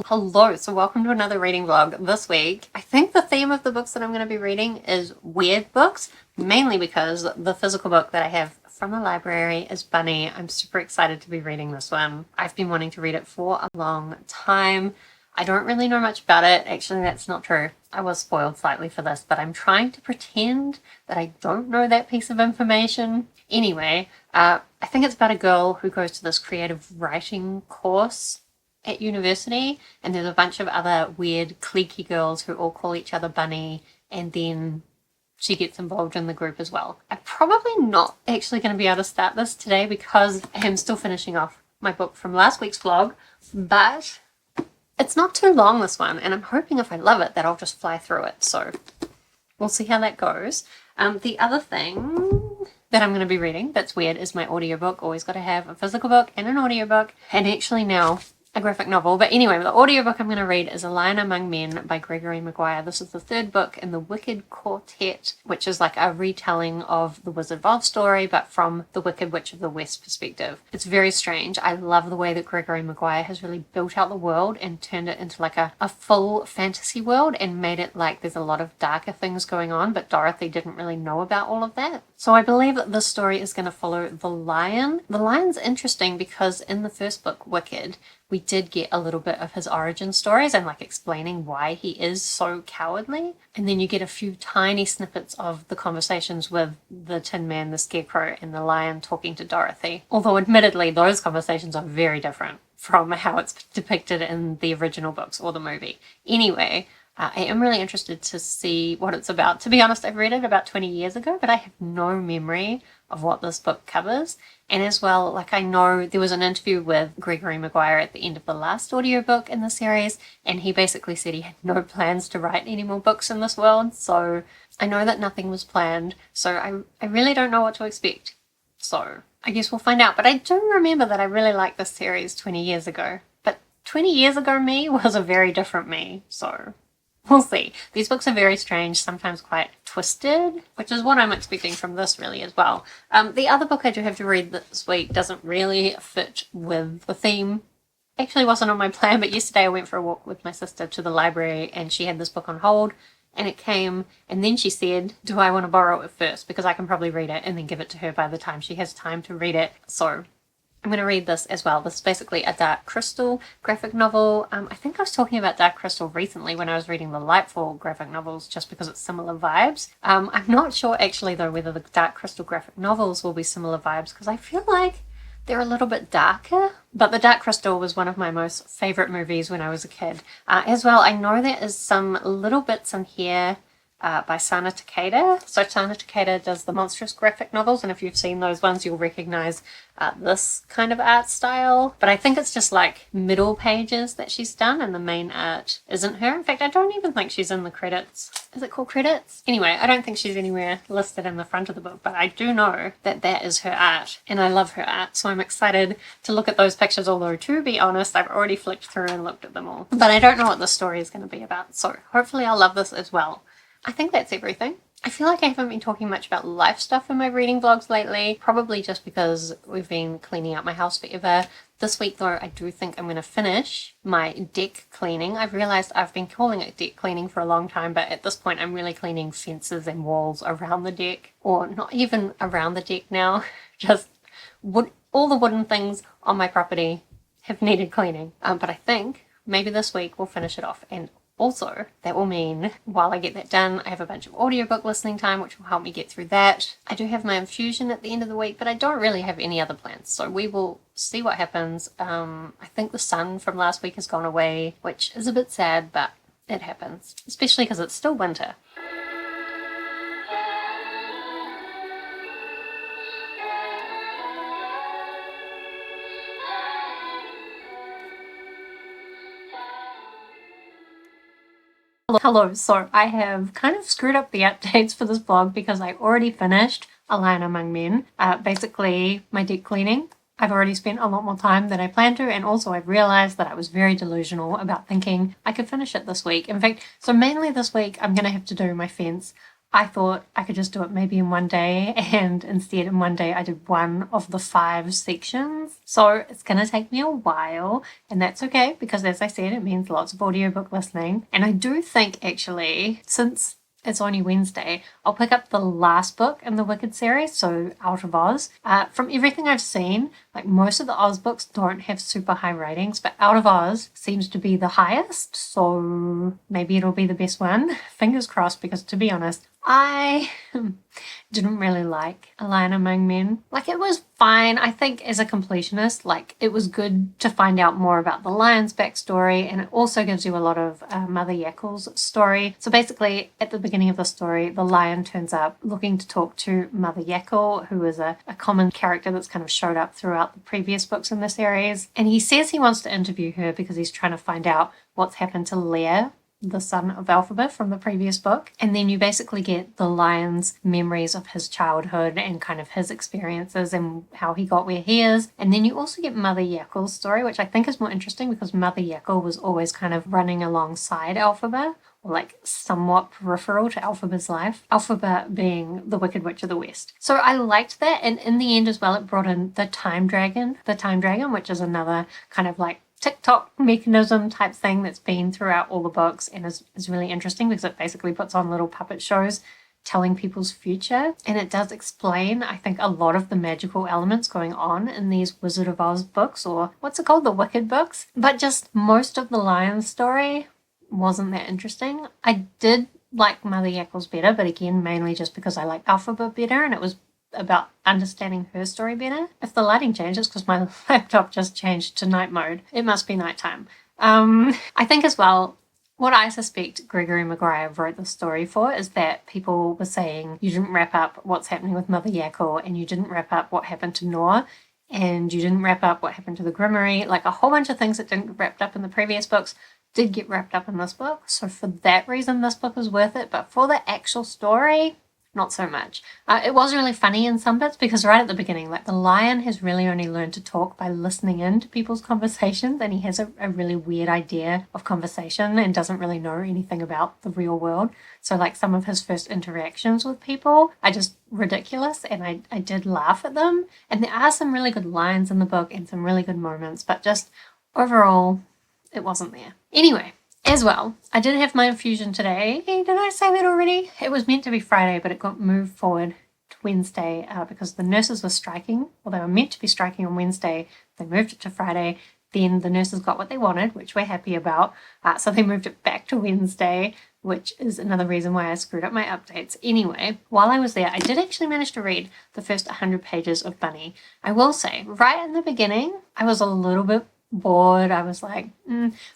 Hello, so welcome to another reading vlog. This week, I think the theme of the books that I'm going to be reading is weird books, mainly because the physical book that I have from the library is Bunny. I'm super excited to be reading this one. I've been wanting to read it for a long time. I don't really know much about it. Actually, that's not true. I was spoiled slightly for this, but I'm trying to pretend that I don't know that piece of information. Anyway, I think it's about a girl who goes to this creative writing course at university, and there's a bunch of other weird cliquey girls who all call each other Bunny, and then she gets involved in the group as well. I'm probably not actually going to be able to start this today because I am still finishing off my book from last week's vlog, but it's not too long, this one, and I'm hoping if I love it that I'll just fly through it, so we'll see how that goes. The other thing that I'm going to be reading that's weird is my audiobook. Always got to have a physical book and an audiobook, and actually now a graphic novel. But anyway, the audiobook I'm going to read is A Lion Among Men by Gregory Maguire. This is the third book in the Wicked Quartet, which is like a retelling of the Wizard of Oz story, but from the Wicked Witch of the West perspective. It's very strange. I love the way that Gregory Maguire has really built out the world and turned it into like a full fantasy world and made it like there's a lot of darker things going on, but Dorothy didn't really know about all of that. So I believe that this story is going to follow the lion. The lion's interesting because in the first book, Wicked, we did get a little bit of his origin stories and like explaining why he is so cowardly. And then you get a few tiny snippets of the conversations with the Tin Man, the Scarecrow, and the lion talking to Dorothy. Although admittedly, those conversations are very different from how it's depicted in the original books or the movie. Anyway, I am really interested to see what it's about. To be honest, I've read it about 20 years ago, but I have no memory of what this book covers. And as well, like I know there was an interview with Gregory Maguire at the end of the last audiobook in the series, and he basically said he had no plans to write any more books in this world. So I know that nothing was planned. So I really don't know what to expect. So I guess we'll find out. But I do remember that I really liked this series 20 years ago. But 20 years ago me was a very different me. So we'll see. These books are very strange, sometimes quite twisted, which is what I'm expecting from this really as well. The other book I do have to read this week doesn't really fit with the theme. Actually wasn't on my plan, but yesterday I went for a walk with my sister to the library and she had this book on hold and it came and then she said, do I want to borrow it first? Because I can probably read it and then give it to her by the time she has time to read it. So I'm going to read this as well. This is basically a Dark Crystal graphic novel. I think I was talking about Dark Crystal recently when I was reading the Lightfall graphic novels just because it's similar vibes. I'm not sure actually though whether the Dark Crystal graphic novels will be similar vibes because I feel like they're a little bit darker. But the Dark Crystal was one of my most favourite movies when I was a kid. As well, I know there is some little bits in here by Sana Takeda. So Sana Takeda does the monstrous graphic novels, and if you've seen those ones you'll recognise this kind of art style. But I think it's just like middle pages that she's done and the main art isn't her. In fact, I don't even think she's in the credits. Is it called credits? Anyway, I don't think she's anywhere listed in the front of the book, but I do know that that is her art and I love her art, so I'm excited to look at those pictures, although to be honest I've already flicked through and looked at them all. But I don't know what the story is going to be about, so hopefully I'll love this as well. I think that's everything. I feel like I haven't been talking much about life stuff in my reading vlogs lately, probably just because we've been cleaning out my house forever. This week though, I do think I'm going to finish my deck cleaning. I've realised I've been calling it deck cleaning for a long time, but at this point I'm really cleaning fences and walls around the deck, or not even around the deck now, just wood. All the wooden things on my property have needed cleaning, but I think maybe this week we'll finish it off. And also, that will mean while I get that done, I have a bunch of audiobook listening time, which will help me get through that. I do have my infusion at the end of the week, but I don't really have any other plans, so we will see what happens. I think the sun from last week has gone away, which is a bit sad, but it happens, especially because it's still winter. Hello, so I have kind of screwed up the updates for this vlog because I already finished A Lion Among Men. Basically, my deck cleaning. I've already spent a lot more time than I planned to, and also I've realised that I was very delusional about thinking I could finish it this week. In fact, so mainly this week I'm going to have to do my fence. I thought I could just do it maybe in one day, and instead in one day I did one of the 5 sections. So it's going to take me a while, and that's okay because, as I said, it means lots of audiobook listening. And I do think, actually, since it's only Wednesday, I'll pick up the last book in the Wicked series, so Out of Oz. From everything I've seen, like most of the Oz books don't have super high ratings, but Out of Oz seems to be the highest, so maybe it'll be the best one. Fingers crossed, because to be honest, I didn't really like A Lion Among Men. Like, it was fine. I think as a completionist, like, it was good to find out more about the lion's backstory, and it also gives you a lot of Mother Yackel's story. So basically, at the beginning of the story, the lion turns up looking to talk to Mother Yackel, who is a common character that's kind of showed up throughout the previous books in the series. And he says he wants to interview her because he's trying to find out what's happened to Lear, the son of Elphaba from the previous book. And then you basically get the lion's memories of his childhood and kind of his experiences and how he got where he is. And then you also get Mother Yackel's story, which I think is more interesting because Mother Yackel was always kind of running alongside Elphaba, or like somewhat peripheral to Elphaba's life, Elphaba being the Wicked Witch of the West. So I liked that, and in the end as well, it brought in the Time Dragon, which is another kind of like TikTok mechanism type thing that's been throughout all the books, and is really interesting because it basically puts on little puppet shows telling people's future, and it does explain, I think, a lot of the magical elements going on in these Wizard of Oz books, or what's it called, the Wicked books. But just most of the lion story wasn't that interesting. I did like Mother Yackel's better, but again, mainly just because I like Elphaba better, and it was about understanding her story better. If the lighting changes, because my laptop just changed to night mode, it must be nighttime. I think as well, what I suspect Gregory Maguire wrote the story for is that people were saying you didn't wrap up what's happening with Mother Yackel, and you didn't wrap up what happened to Noor, and you didn't wrap up what happened to the Grimmery. Like, a whole bunch of things that didn't get wrapped up in the previous books did get wrapped up in this book. So for that reason, this book is worth it. But for the actual story, not so much. It was really funny in some bits because right at the beginning, like, the lion has really only learned to talk by listening in to people's conversations, and he has a really weird idea of conversation and doesn't really know anything about the real world. So like, some of his first interactions with people are just ridiculous, and I did laugh at them. And there are some really good lines in the book and some really good moments, but just overall, it wasn't there. Anyway, as well, I did have my infusion today. Did I say that already? It was meant to be Friday, but it got moved forward to Wednesday because the nurses were striking. Well, they were meant to be striking on Wednesday. They moved it to Friday. Then the nurses got what they wanted, which we're happy about. So they moved it back to Wednesday, which is another reason why I screwed up my updates. Anyway, while I was there, I did actually manage to read the first 100 pages of Bunny. I will say, right in the beginning, I was a little bit bored. I was like,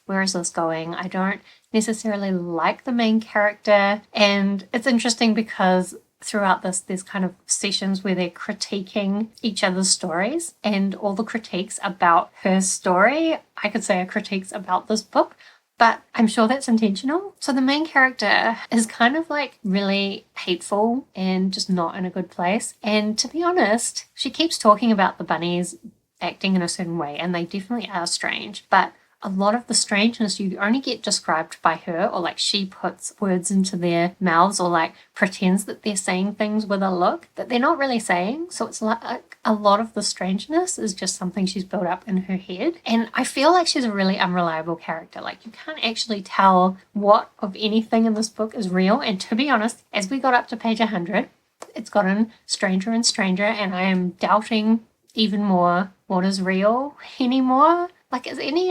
where is this going? I don't necessarily like the main character. And it's interesting because throughout this, there's kind of sessions where they're critiquing each other's stories, and all the critiques about her story, I could say, are critiques about this book. But I'm sure that's intentional. So the main character is kind of like really hateful and just not in a good place. And to be honest, she keeps talking about the bunnies acting in a certain way, and they definitely are strange, but a lot of the strangeness you only get described by her, or like she puts words into their mouths, or like pretends that they're saying things with a look that they're not really saying. So it's like a lot of the strangeness is just something she's built up in her head, and I feel like she's a really unreliable character. Like, you can't actually tell what of anything in this book is real. And to be honest, as we got up to page 100, it's gotten stranger and stranger, and I am doubting even more what is real anymore. Like, is any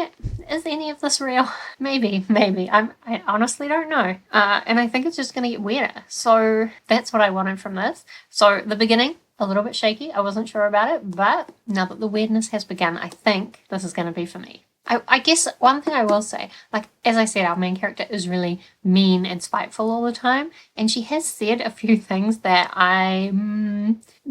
of this real? Maybe. I honestly don't know. And I think it's just going to get weirder. So that's what I wanted from this. So the beginning, a little bit shaky. I wasn't sure about it, but now that the weirdness has begun, I think this is going to be for me. I guess one thing I will say, like, as I said, our main character is really mean and spiteful all the time, and she has said a few things that I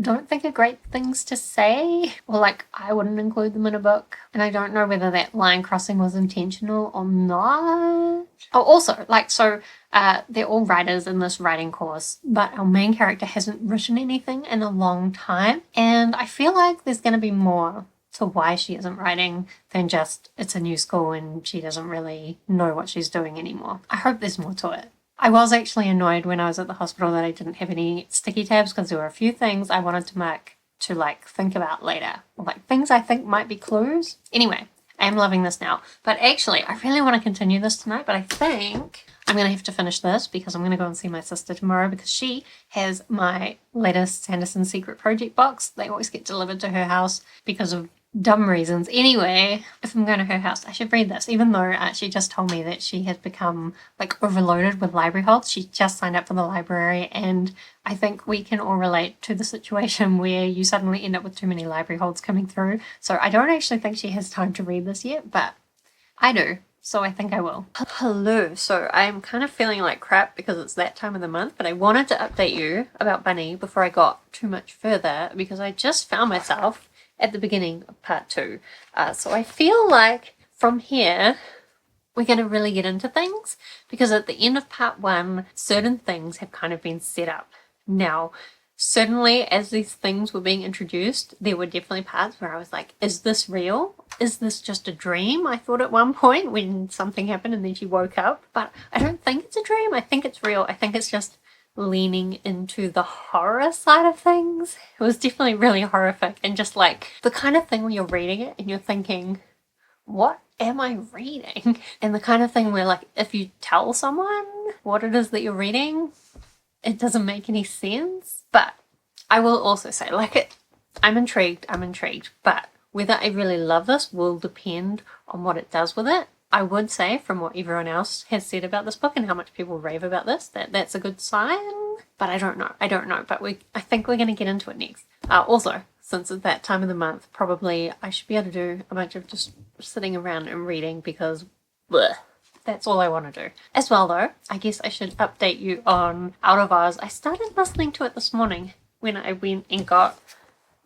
don't think are great things to say, or like, I wouldn't include them in a book, and I don't know whether that line crossing was intentional or not. Oh, also, like, so they're all writers in this writing course, but our main character hasn't written anything in a long time, and I feel like there's going to be more to why she isn't writing than just it's a new school and she doesn't really know what she's doing anymore. I hope there's more to it. I was actually annoyed when I was at the hospital that I didn't have any sticky tabs because there were a few things I wanted to mark to like think about later, or like things I think might be clues. Anyway, I am loving this now. But actually, I really want to continue this tonight, but I think I'm going to have to finish this because I'm going to go and see my sister tomorrow because she has my latest Sanderson Secret Project box. They always get delivered to her house because of dumb reasons. Anyway, if I'm going to her house, I should read this, even though she just told me that she has become like overloaded with library holds. She just signed up for the library, and I think we can all relate to the situation where you suddenly end up with too many library holds coming through. So I don't actually think she has time to read this yet, but I do. So I think I will. Hello. So I'm kind of feeling like crap because it's that time of the month, but I wanted to update you about Bunny before I got too much further because I just found myself at the beginning of part 2. So I feel like from here, we're going to really get into things because at the end of part 1, certain things have kind of been set up. Now, certainly as these things were being introduced, there were definitely parts where I was like, is this real? Is this just a dream? I thought at one point when something happened and then she woke up, but I don't think it's a dream. I think it's real. I think it's just leaning into the horror side of things. It was definitely really horrific and just like the kind of thing where you're reading it and you're thinking, what am I reading? And the kind of thing where like if you tell someone what it is that you're reading, it doesn't make any sense. But I will also say, I'm intrigued, but whether I really love this will depend on what it does with it. I would say from what everyone else has said about this book and how much people rave about this, that's a good sign. But I don't know. But I think we're going to get into it next. Also, since it's that time of the month, probably I should be able to do a bunch of just sitting around and reading because that's all I want to do. As well though, I guess I should update you on Out of Oz. I started listening to it this morning when I went and got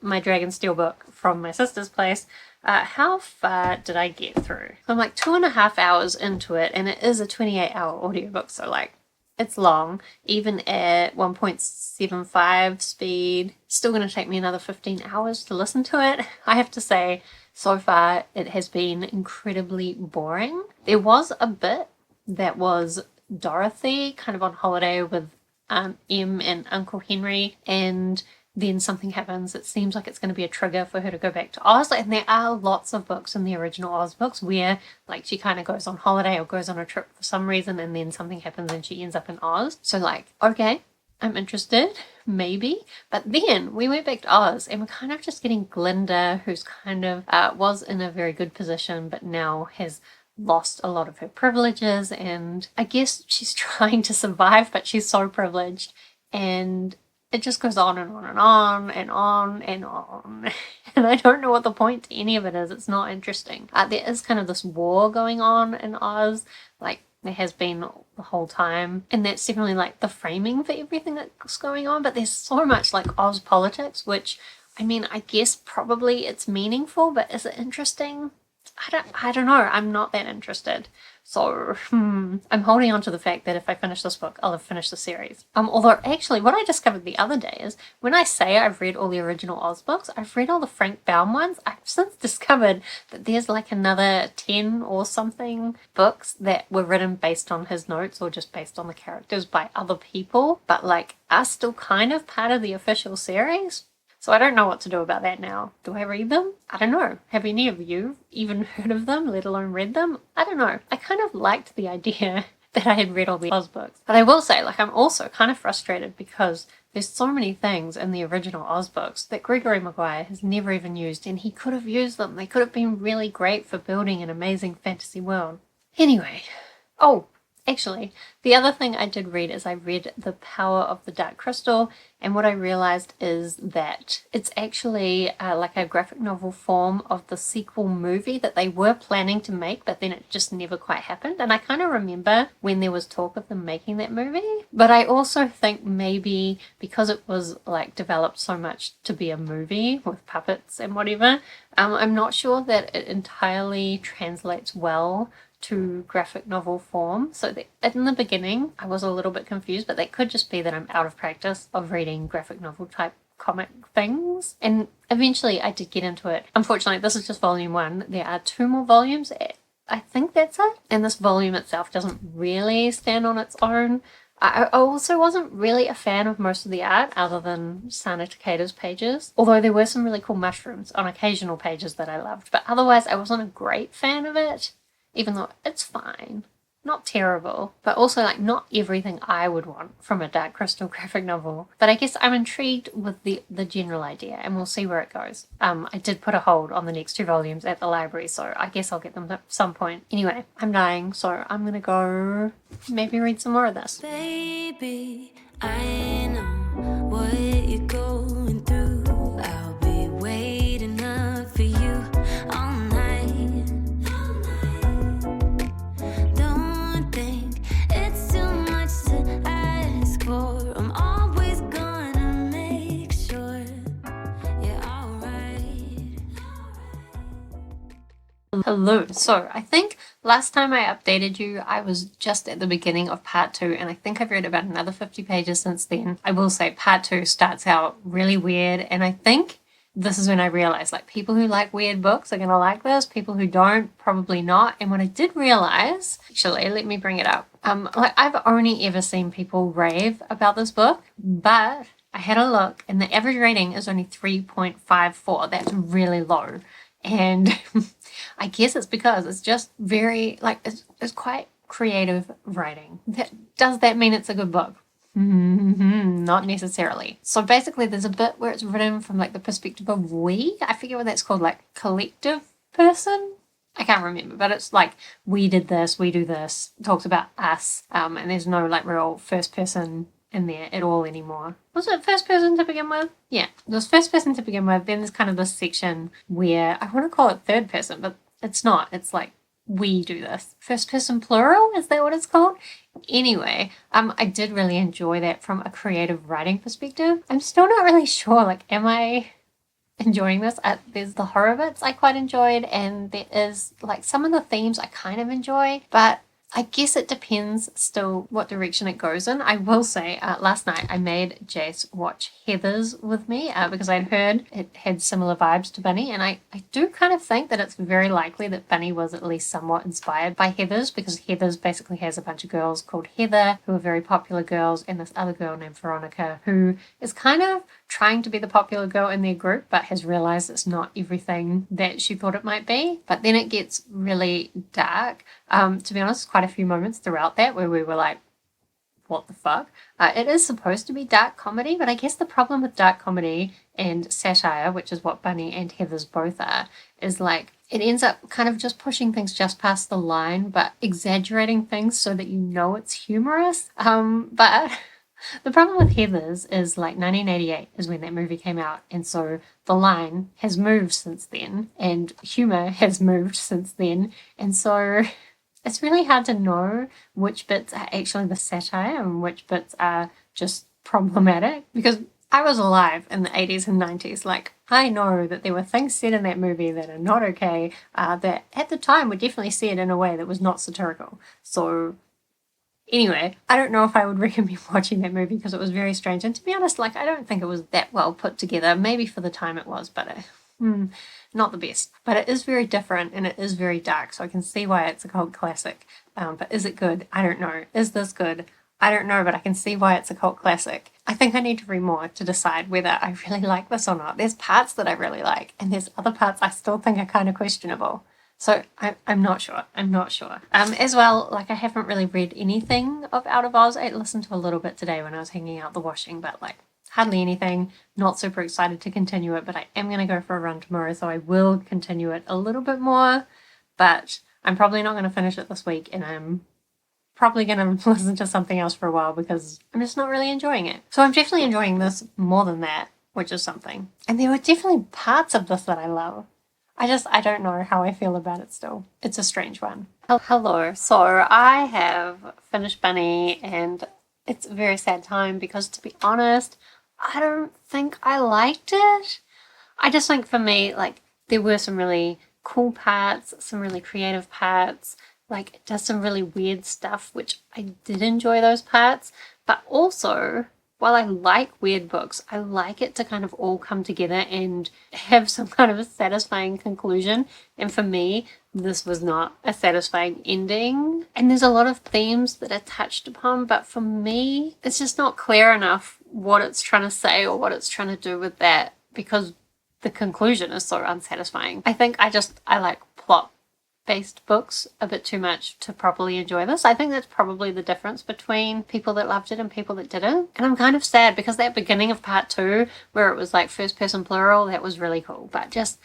my Dragonsteel book from my sister's place. How far did I get through? I'm like 2.5 hours into it, and it is a 28-hour audiobook, so like it's long. Even at 1.75 speed, still going to take me another 15 hours to listen to it. I have to say, so far it has been incredibly boring. There was a bit that was Dorothy kind of on holiday with Em and Uncle Henry, and then something happens. It seems like it's going to be a trigger for her to go back to Oz. And there are lots of books in the original Oz books where like she kind of goes on holiday or goes on a trip for some reason and then something happens and she ends up in Oz. So like, okay, I'm interested, maybe. But then we went back to Oz and we're kind of just getting Glinda, who's kind of was in a very good position but now has lost a lot of her privileges, and I guess she's trying to survive but she's so privileged, and it just goes on and on and on and on and on. And I don't know what the point to any of it is. It's not interesting. There is kind of this war going on in Oz, like there has been the whole time. And that's definitely like the framing for everything that's going on. But there's so much like Oz politics, which, I mean, I guess probably it's meaningful, but is it interesting? I don't know. I'm not that interested. So I'm holding on to the fact that if I finish this book, I'll have finished the series. Although actually what I discovered the other day is when I say I've read all the original Oz books, I've read all the Frank Baum ones. I've since discovered that there's like another 10 or something books that were written based on his notes or just based on the characters by other people, but like are still kind of part of the official series. So I don't know what to do about that now. Do I read them? I don't know. Have any of you even heard of them, let alone read them? I don't know. I kind of liked the idea that I had read all the Oz books. But I will say, like, I'm also kind of frustrated because there's so many things in the original Oz books that Gregory Maguire has never even used, and he could have used them. They could have been really great for building an amazing fantasy world. Anyway. Oh, actually, the other thing I did read is I read The Power of the Dark Crystal, and what I realized is that it's actually like a graphic novel form of the sequel movie that they were planning to make, but then it just never quite happened. And I kind of remember when there was talk of them making that movie, but I also think maybe because it was like developed so much to be a movie with puppets and whatever, I'm not sure that it entirely translates well to graphic novel form. So in the beginning I was a little bit confused, but that could just be that I'm out of practice of reading graphic novel type comic things, and eventually I did get into it. Unfortunately this is just volume 1. There are 2 more volumes I think that's it. And this volume itself doesn't really stand on its own. I also wasn't really a fan of most of the art other than Sana Takeda's pages, although there were some really cool mushrooms on occasional pages that I loved, but otherwise I wasn't a great fan of it, even though it's fine. Not terrible, but also like not everything I would want from a Dark Crystal graphic novel. But I guess I'm intrigued with the general idea, and we'll see where it goes. I did put a hold on the next 2 volumes at the library, so I guess I'll get them at some point. Anyway, I'm dying, so I'm gonna go maybe read some more of this. Baby, I know what you're going through. I'll be waiting up for you all night. Don't think it's too much to ask for. I'm always gonna make sure you're alright. Hello. So I think last time I updated you, I was just at the beginning of part 2, and I think I've read about another 50 pages since then. I will say part 2 starts out really weird, and I think this is when I realized, like, people who like weird books are going to like this, people who don't, probably not. And what I did realize, actually, let me bring it up. Like, I've only ever seen people rave about this book, but I had a look, and the average rating is only 3.54. That's really low. And I guess it's because it's just very, like, it's quite creative writing. Does that mean it's a good book? Not necessarily. So basically there's a bit where it's written from like the perspective of we. I forget what that's called, like collective person? I can't remember, but it's like we did this, we do this. It talks about us, and there's no like real first person in there at all anymore. Was it first person to begin with? Yeah, there's first person to begin with. Then there's kind of this section where I want to call it third person, but it's not. It's like we do this. First person plural? Is that what it's called? Anyway, I did really enjoy that from a creative writing perspective. I'm still not really sure, like, am I enjoying this? There's the horror bits I quite enjoyed, and there is, like, some of the themes I kind of enjoy, but I guess it depends still what direction it goes in. I will say, last night I made Jace watch Heathers with me because I'd heard it had similar vibes to Bunny, and I do kind of think that it's very likely that Bunny was at least somewhat inspired by Heathers, because Heathers basically has a bunch of girls called Heather who are very popular girls, and this other girl named Veronica who is kind of trying to be the popular girl in their group but has realized it's not everything that she thought it might be. But then it gets really dark. To be honest, quite a few moments throughout that where we were like, what the fuck? It is supposed to be dark comedy, but I guess the problem with dark comedy and satire, which is what Bunny and Heathers both are, is like it ends up kind of just pushing things just past the line but exaggerating things so that you know it's humorous. But the problem with Heathers is like 1988 is when that movie came out, and so the line has moved since then and humor has moved since then, and so it's really hard to know which bits are actually the satire and which bits are just problematic, because I was alive in the 80s and 90s. Like, I know that there were things said in that movie that are not okay, that at the time were definitely said in a way that was not satirical. So anyway, I don't know if I would recommend watching that movie because it was very strange. And to be honest, like, I don't think it was that well put together. Maybe for the time it was, but not the best. But it is very different and it is very dark, so I can see why it's a cult classic. But is it good? I don't know. Is this good? I don't know, but I can see why it's a cult classic. I think I need to read more to decide whether I really like this or not. There's parts that I really like, and there's other parts I still think are kind of questionable. So I'm not sure. I'm not sure. As well, like, I haven't really read anything of Out of Oz. I listened to a little bit today when I was hanging out the washing, but like hardly anything. Not super excited to continue it, but I am going to go for a run tomorrow, so I will continue it a little bit more. But I'm probably not going to finish it this week, and I'm probably going to listen to something else for a while because I'm just not really enjoying it. So I'm definitely enjoying this more than that, which is something. And there were definitely parts of this that I love. I don't know how I feel about it still. It's a strange one. Hello. So I have finished Bunny, and it's a very sad time because, to be honest, I don't think I liked it. I just think for me, like, there were some really cool parts, some really creative parts, like it does some really weird stuff, which I did enjoy those parts, but also while I like weird books, I like it to kind of all come together and have some kind of a satisfying conclusion. And for me, this was not a satisfying ending. And there's a lot of themes that are touched upon, but for me, it's just not clear enough what it's trying to say or what it's trying to do with that, because the conclusion is so unsatisfying. I think I like plot-based books a bit too much to properly enjoy this. I think that's probably the difference between people that loved it and people that didn't. And I'm kind of sad because that beginning of part 2, where it was like first person plural, that was really cool. But just,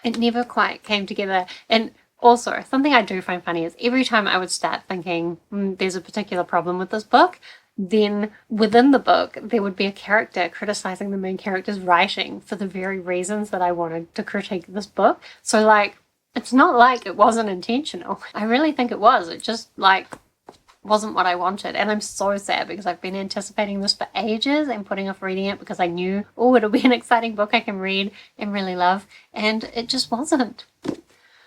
it never quite came together. And also, something I do find funny is every time I would start thinking, there's a particular problem with this book, then within the book, there would be a character criticizing the main character's writing for the very reasons that I wanted to critique this book. So, like, it's not like it wasn't intentional. I really think it was. It just, like, wasn't what I wanted. And I'm so sad because I've been anticipating this for ages and putting off reading it because I knew, oh, it'll be an exciting book I can read and really love. And it just wasn't.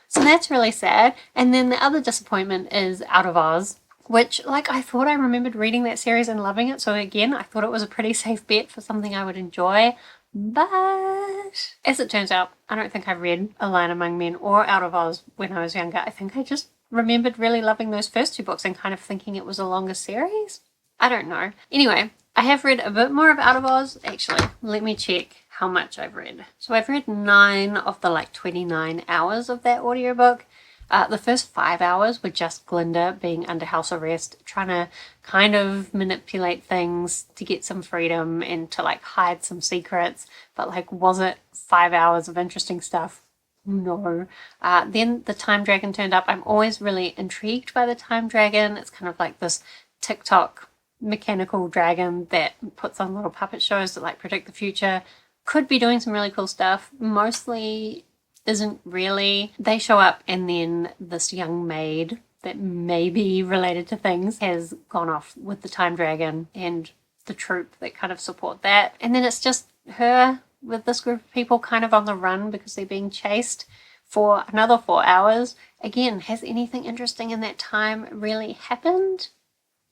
So that's really sad. And then the other disappointment is Out of Oz, which, like, I thought I remembered reading that series and loving it. So again, I thought it was a pretty safe bet for something I would enjoy. But as it turns out, I don't think I read A Lion Among Men or Out of Oz when I was younger. I think I just remembered really loving those first 2 books and kind of thinking it was a longer series. I don't know. Anyway, I have read a bit more of Out of Oz. Actually, let me check how much I've read. So I've read 9 of the 29 hours of that audiobook. The first 5 hours were just Glinda being under house arrest, trying to kind of manipulate things to get some freedom and to hide some secrets. But was it 5 hours of interesting stuff? No. Then the Time Dragon turned up. I'm always really intrigued by the Time Dragon. It's kind of like this TikTok mechanical dragon that puts on little puppet shows that predict the future. Could be doing some really cool stuff. Mostly isn't really. They show up and then this young maid that may be related to things has gone off with the Time Dragon and the troop that kind of support that. And then it's just her with this group of people kind of on the run because they're being chased for another 4 hours. Again, has anything interesting in that time really happened?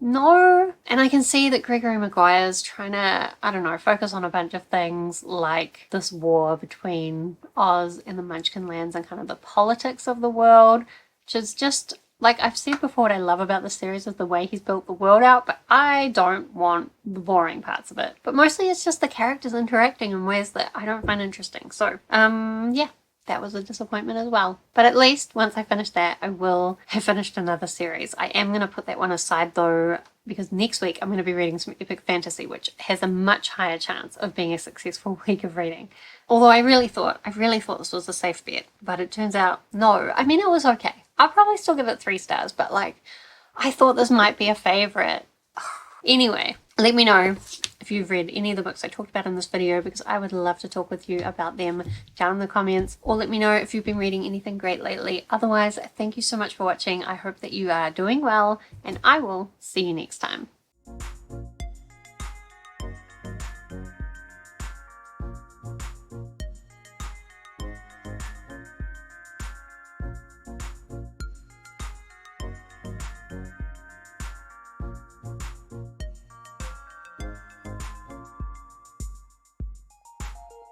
No. And I can see that Gregory Maguire is trying to, I don't know, focus on a bunch of things like this war between Oz and the Munchkin lands and kind of the politics of the world, which is just, I've said before, what I love about this series is the way he's built the world out, but I don't want the boring parts of it. But mostly it's just the characters interacting in ways that I don't find interesting. So, yeah. That was a disappointment as well. But at least once I finish that, I will have finished another series. I am going to put that one aside though, because next week I'm going to be reading some epic fantasy, which has a much higher chance of being a successful week of reading. Although I really thought this was a safe bet, but it turns out no. I mean, it was okay. I'll probably still give it 3 stars, but I thought this might be a favorite. Anyway, let me know if you've read any of the books I talked about in this video, because I would love to talk with you about them down in the comments, or let me know if you've been reading anything great lately. Otherwise, thank you so much for watching. I hope that you are doing well, and I will see you next time.